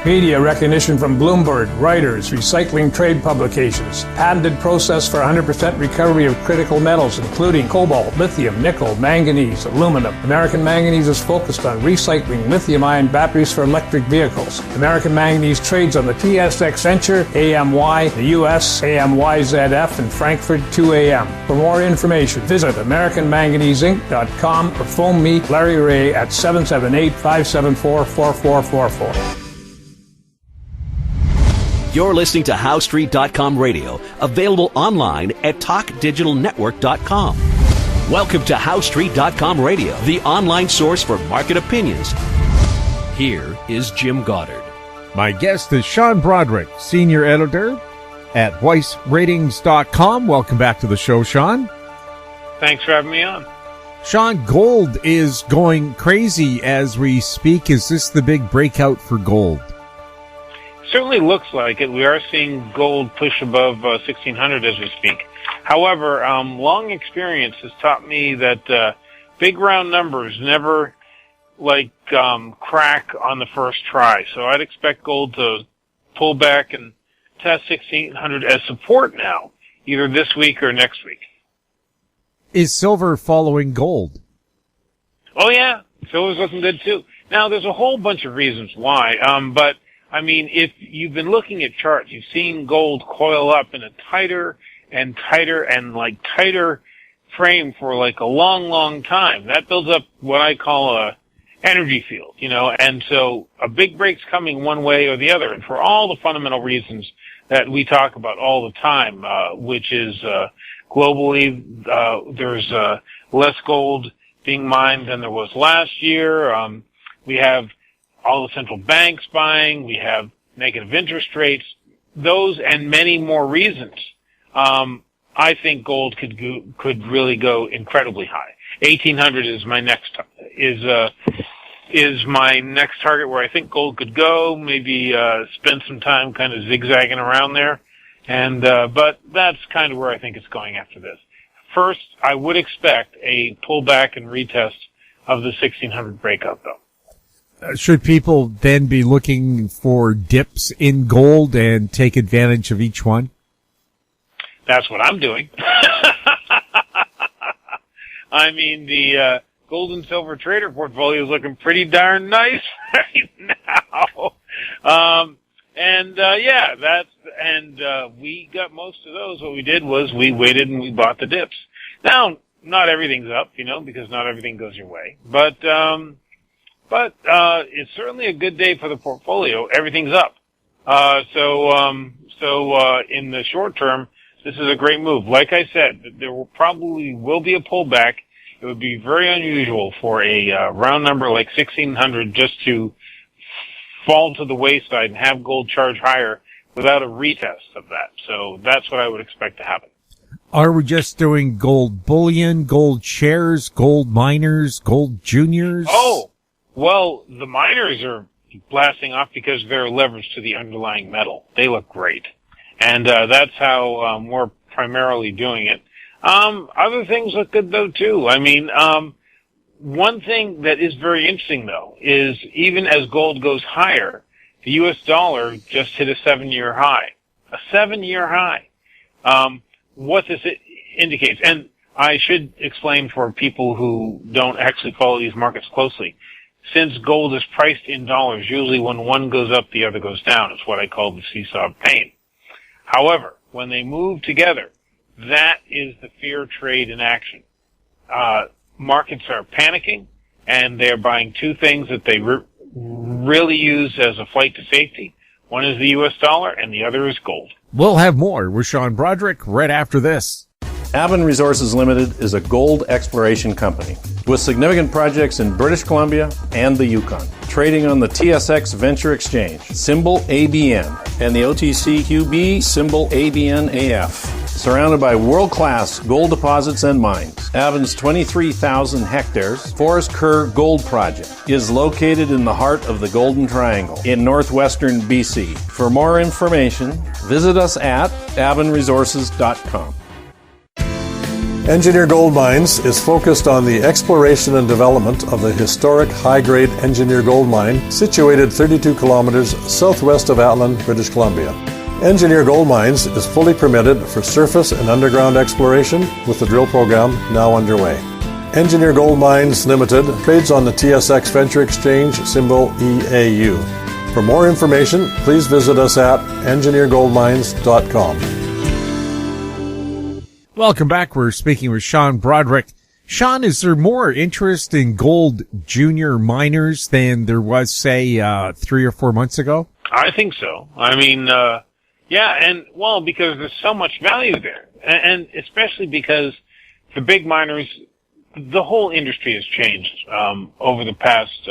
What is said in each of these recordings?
Media recognition from Bloomberg, Reuters, recycling trade publications. Patented process for 100% recovery of critical metals, including cobalt, lithium, nickel, manganese, aluminum. American Manganese is focused on recycling lithium-ion batteries for electric vehicles. American Manganese trades on the TSX Venture, AMY, the US, AMYZF, and Frankfurt 2AM. For more information, visit AmericanManganeseInc.com or phone me, Larry Ray, at 778-574-4444. You're listening to HowStreet.com radio, available online at TalkDigitalNetwork.com. Welcome to HowStreet.com radio, the online source for market opinions. Here is Jim Goddard. My guest is Sean Brodrick, senior editor at WeissRatings.com. Welcome back to the show, Sean. Thanks for having me on. Sean, gold is going crazy as we speak. Is this the big breakout for gold? Certainly looks like it. We are seeing gold push above 1,600 as we speak. However, long experience has taught me that big round numbers never crack on the first try. So I'd expect gold to pull back and test 1,600 as support now, either this week or next week. Is silver following gold? Oh yeah, silver's looking good too. Now there's a whole bunch of reasons why, but I mean, if you've been looking at charts, you've seen gold coil up in a tighter and tighter frame for like a long, long time. That builds up what I call a energy field, and so a big break's coming one way or the other. And for all the fundamental reasons that we talk about all the time, which is, globally, there's, less gold being mined than there was last year. We have all the central banks buying, we have negative interest rates, those and many more reasons. I think gold could really go incredibly high. 1,800 is my next target where I think gold could go. Maybe spend some time kind of zigzagging around there, but that's kind of where I think it's going after this. First, I would expect a pullback and retest of the 1,600 breakout, though. Should people then be looking for dips in gold and take advantage of each one? That's what I'm doing. I mean, the gold and silver trader portfolio is looking pretty darn nice right now. We got most of those. What we did was we waited and we bought the dips. Now, not everything's up, because not everything goes your way. But it's certainly a good day for the portfolio. Everything's up. So in the short term, this is a great move. Like I said, there probably will be a pullback. It would be very unusual for a round number like 1,600 just to fall to the wayside and have gold charge higher without a retest of that. So that's what I would expect to happen. Are we just doing gold bullion, gold shares, gold miners, gold juniors? Oh, well, the miners are blasting off because they're leveraged to the underlying metal. They look great. And that's how we're primarily doing it. Other things look good, though, too. I mean, one thing that is very interesting, though, is even as gold goes higher, the U.S. dollar just hit a 7-year high. A 7-year high. What this indicates, and I should explain for people who don't actually follow these markets closely, since gold is priced in dollars, usually when one goes up, the other goes down. It's what I call the seesaw of pain. However, when they move together, that is the fear trade in action. Markets are panicking, and they're buying two things that they really use as a flight to safety. One is the U.S. dollar, and the other is gold. We'll have more with Sean Brodrick right after this. Avon Resources Limited is a gold exploration company with significant projects in British Columbia and the Yukon. Trading on the TSX Venture Exchange, symbol ABN, and the OTCQB, symbol ABNAF. Surrounded by world-class gold deposits and mines, Avon's 23,000 hectares Forest Kerr Gold Project is located in the heart of the Golden Triangle in northwestern BC. For more information, visit us at avonresources.com. Engineer Gold Mines is focused on the exploration and development of the historic high-grade Engineer Gold Mine situated 32 kilometers southwest of Atlin, British Columbia. Engineer Gold Mines is fully permitted for surface and underground exploration with the drill program now underway. Engineer Gold Mines Limited trades on the TSX Venture Exchange, symbol EAU. For more information, please visit us at engineergoldmines.com. Welcome back. We're speaking with Sean Brodrick. Sean, is there more interest in gold junior miners than there was, say, 3 or 4 months ago? I think so. I mean, because there's so much value there. And especially because the big miners, the whole industry has changed over the past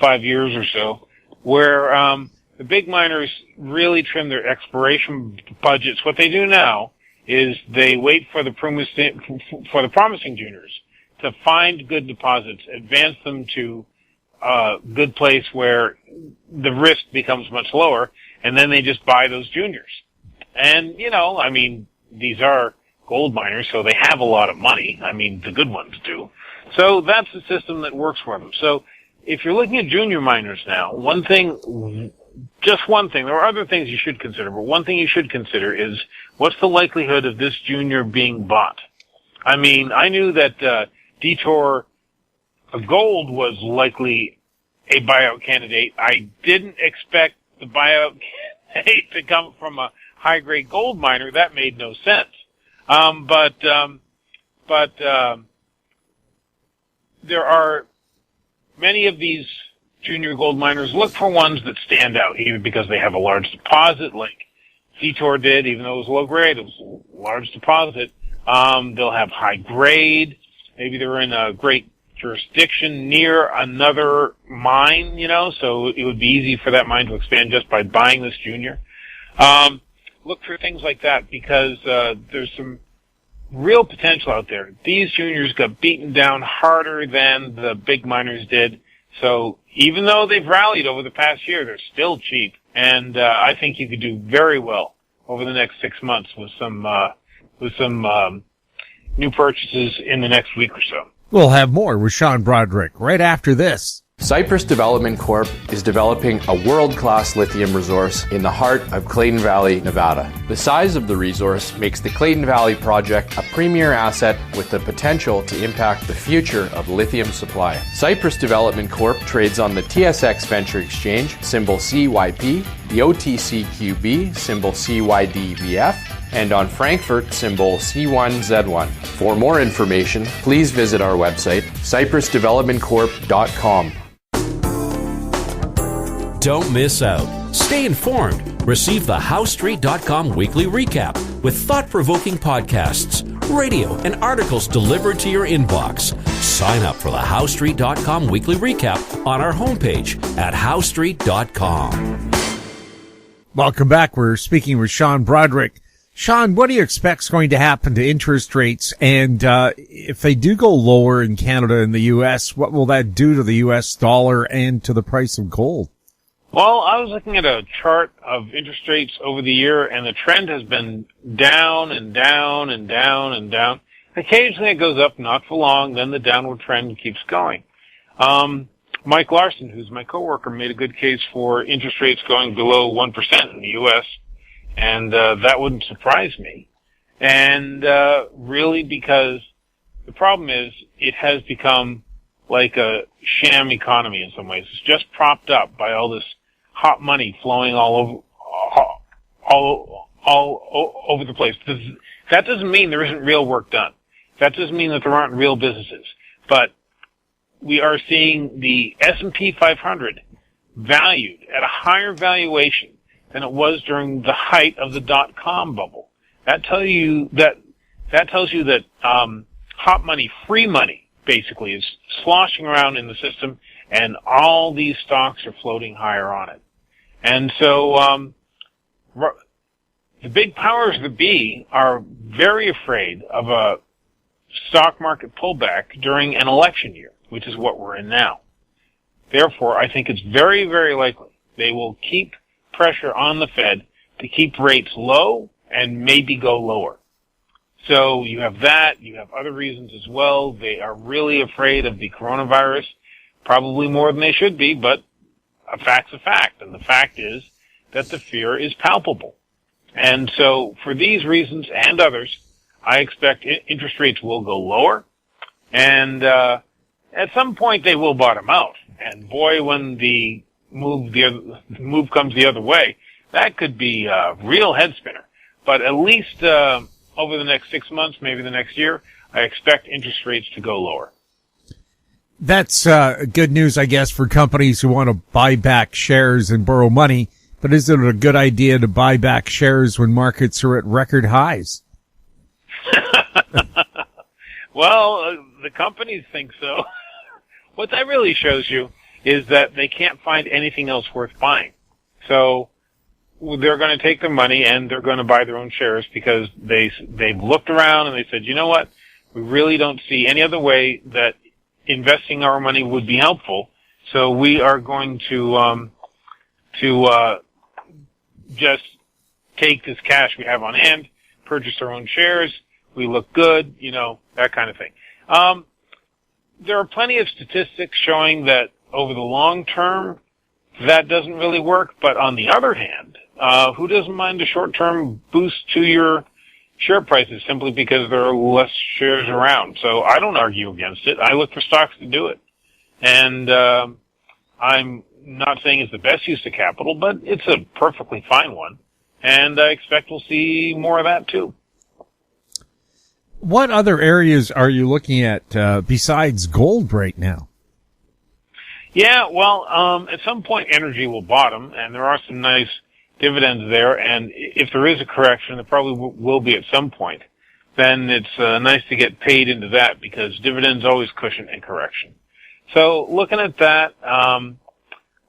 5 years or so, where the big miners really trim their exploration budgets. What they do now is they wait for the promising juniors to find good deposits, advance them to a good place where the risk becomes much lower, and then they just buy those juniors. And, these are gold miners, so they have a lot of money. The good ones do. So that's the system that works for them. So if you're looking at junior miners now, just one thing, there are other things you should consider, but one thing you should consider is what's the likelihood of this junior being bought? I knew that Detour Gold was likely a buyout candidate. I didn't expect the buyout candidate to come from a high-grade gold miner. That made no sense. But there are many of these junior gold miners. Look for ones that stand out, either because they have a large deposit, like Detour did, even though it was low grade, it was a large deposit. They'll have high grade. Maybe they're in a great jurisdiction near another mine, so it would be easy for that mine to expand just by buying this junior. Look for things like that because there's some real potential out there. These juniors got beaten down harder than the big miners did. So even though they've rallied over the past year, they're still cheap. And I think you could do very well over the next 6 months with some new purchases in the next week or so. We'll have more with Sean Brodrick right after this. Cypress Development Corp is developing a world-class lithium resource in the heart of Clayton Valley, Nevada. The size of the resource makes the Clayton Valley project a premier asset with the potential to impact the future of lithium supply. Cypress Development Corp trades on the TSX Venture Exchange, symbol CYP, the OTCQB, symbol CYDVF, and on Frankfurt, symbol C1Z1. For more information, please visit our website, cypressdevelopmentcorp.com. Don't miss out. Stay informed. Receive the HowStreet.com weekly recap with thought-provoking podcasts, radio, and articles delivered to your inbox. Sign up for the HowStreet.com weekly recap on our homepage at HowStreet.com. Welcome back. We're speaking with Sean Brodrick. Sean, what do you expect is going to happen to interest rates? And if they do go lower in Canada and the U.S., what will that do to the U.S. dollar and to the price of gold? Well, I was looking at a chart of interest rates over the year, and the trend has been down and down and down and down. Occasionally it goes up, not for long, then the downward trend keeps going. Mike Larson, who's my coworker, made a good case for interest rates going below 1% in the U.S., and that wouldn't surprise me. And really because the problem is it has become like a sham economy in some ways. It's just propped up by all this hot money flowing all over the place. That doesn't mean there isn't real work done. That doesn't mean that there aren't real businesses. But we are seeing the S&P 500 valued at a higher valuation than it was during the height of the dot-com bubble. That tells you that hot money, free money, basically, is sloshing around in the system, and all these stocks are floating higher on it. And so the big powers that be are very afraid of a stock market pullback during an election year, which is what we're in now. Therefore, I think it's very, very likely they will keep pressure on the Fed to keep rates low and maybe go lower. So you have that. You have other reasons as well. They are really afraid of the coronavirus, probably more than they should be, but a fact's a fact. And the fact is that the fear is palpable. And so for these reasons and others, I expect interest rates will go lower. And at some point they will bottom out. And boy, when the move comes the other way, that could be a real head spinner. But at least over the next 6 months, maybe the next year, I expect interest rates to go lower. That's good news, I guess, for companies who want to buy back shares and borrow money. But is it a good idea to buy back shares when markets are at record highs? Well, the companies think so. What that really shows you is that they can't find anything else worth buying. So they're going to take their money and they're going to buy their own shares because they've looked around and they said, you know what? We really don't see any other way that investing our money would be helpful. So we are going to just take this cash we have on hand, purchase our own shares. We look good, that kind of thing. There are plenty of statistics showing that over the long term, that doesn't really work. But on the other hand, who doesn't mind a short-term boost to your share prices simply because there are less shares around? So I don't argue against it. I look for stocks to do it. And I'm not saying it's the best use of capital, but it's a perfectly fine one. And I expect we'll see more of that too. What other areas are you looking at besides gold right now? Yeah, well, at some point energy will bottom, and there are some nice dividends there, and if there is a correction, there probably will be at some point, then it's nice to get paid into that because dividends always cushion a correction. So looking at that,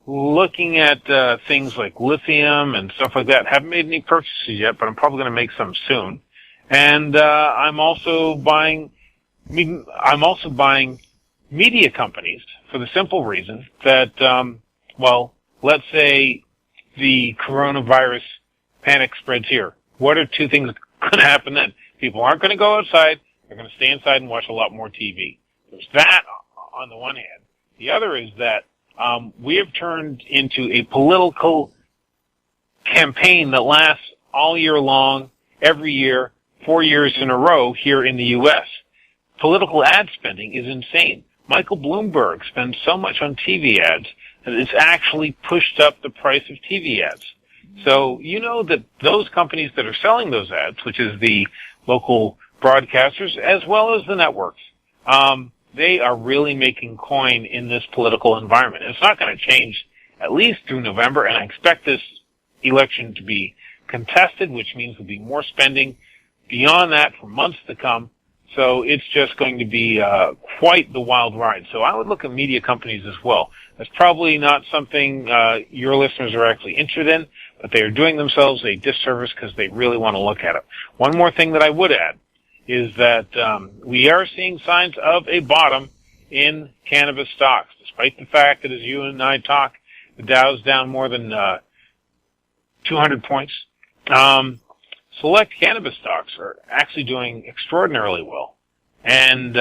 looking at things like lithium and stuff like that, haven't made any purchases yet, but I'm probably going to make some soon. And I'm also buying media companies for the simple reason that, let's say the coronavirus panic spreads here. What are two things going to happen then? People aren't going to go outside. They're going to stay inside and watch a lot more TV. There's that on the one hand. The other is that we have turned into a political campaign that lasts all year long, every year, 4 years in a row here in the U.S. Political ad spending is insane. Michael Bloomberg spends so much on TV ads that it's actually pushed up the price of TV ads. So you know that those companies that are selling those ads, which is the local broadcasters as well as the networks, they are really making coin in this political environment. It's not going to change at least through November, and I expect this election to be contested, which means there'll be more spending beyond that for months to come. So it's just going to be quite the wild ride. So I would look at media companies as well. That's probably not something your listeners are actually interested in, but they are doing themselves a disservice because they really want to look at it. One more thing that I would add is that we are seeing signs of a bottom in cannabis stocks, despite the fact that as you and I talk, the Dow's down more than 200 points. Select cannabis stocks are actually doing extraordinarily well. And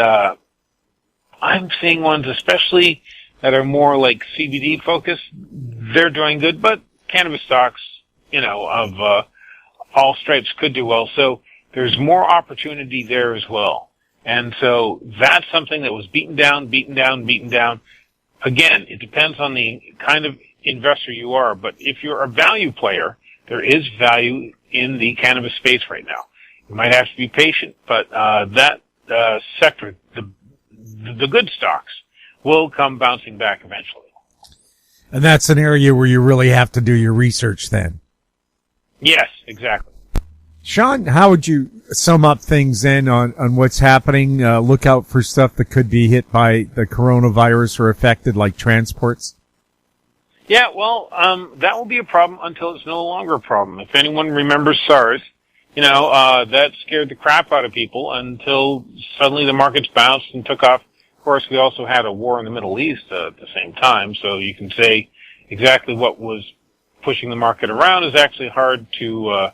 I'm seeing ones especially that are more like CBD focused. They're doing good, but cannabis stocks, of all stripes could do well. So there's more opportunity there as well. And so that's something that was beaten down. Again, it depends on the kind of investor you are, but if you're a value player, there is value in the cannabis space right now. You might have to be patient, but that sector, the good stocks, will come bouncing back eventually. And that's an area where you really have to do your research then. Yes, exactly. Sean, how would you sum up things then on what's happening? Look out for stuff that could be hit by the coronavirus or affected, like transports. Yeah, well, that will be a problem until it's no longer a problem. If anyone remembers SARS, that scared the crap out of people until suddenly the markets bounced and took off. Of course, we also had a war in the Middle East at the same time, so you can say exactly what was pushing the market around is actually hard to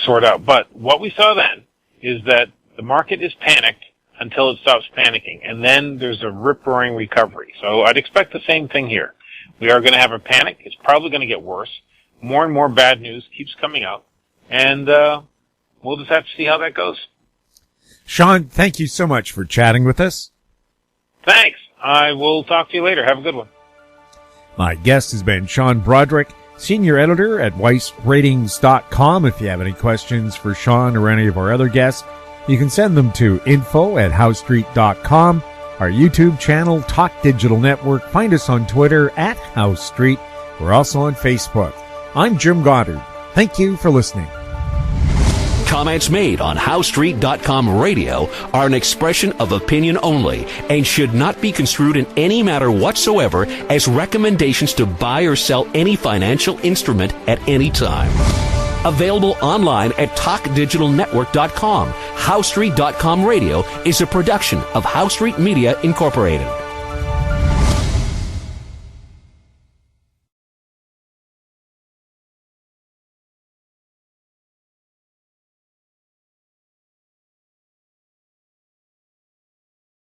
sort out. But what we saw then is that the market is panicked until it stops panicking, and then there's a rip-roaring recovery. So I'd expect the same thing here. We are going to have a panic. It's probably going to get worse. More and more bad news keeps coming out, and we'll just have to see how that goes. Sean, thank you so much for chatting with us. Thanks. I will talk to you later. Have a good one. My guest has been Sean Brodrick, Senior Editor at WeissRatings.com. If you have any questions for Sean or any of our other guests, you can send them to info@HowStreet.com, our YouTube channel, Talk Digital Network. Find us on Twitter @HowStreet. We're also on Facebook. I'm Jim Goddard. Thank you for listening. Comments made on HowStreet.com radio are an expression of opinion only and should not be construed in any matter whatsoever as recommendations to buy or sell any financial instrument at any time. Available online at TalkDigitalNetwork.com. HowStreet.com radio is a production of HowStreet Media Incorporated.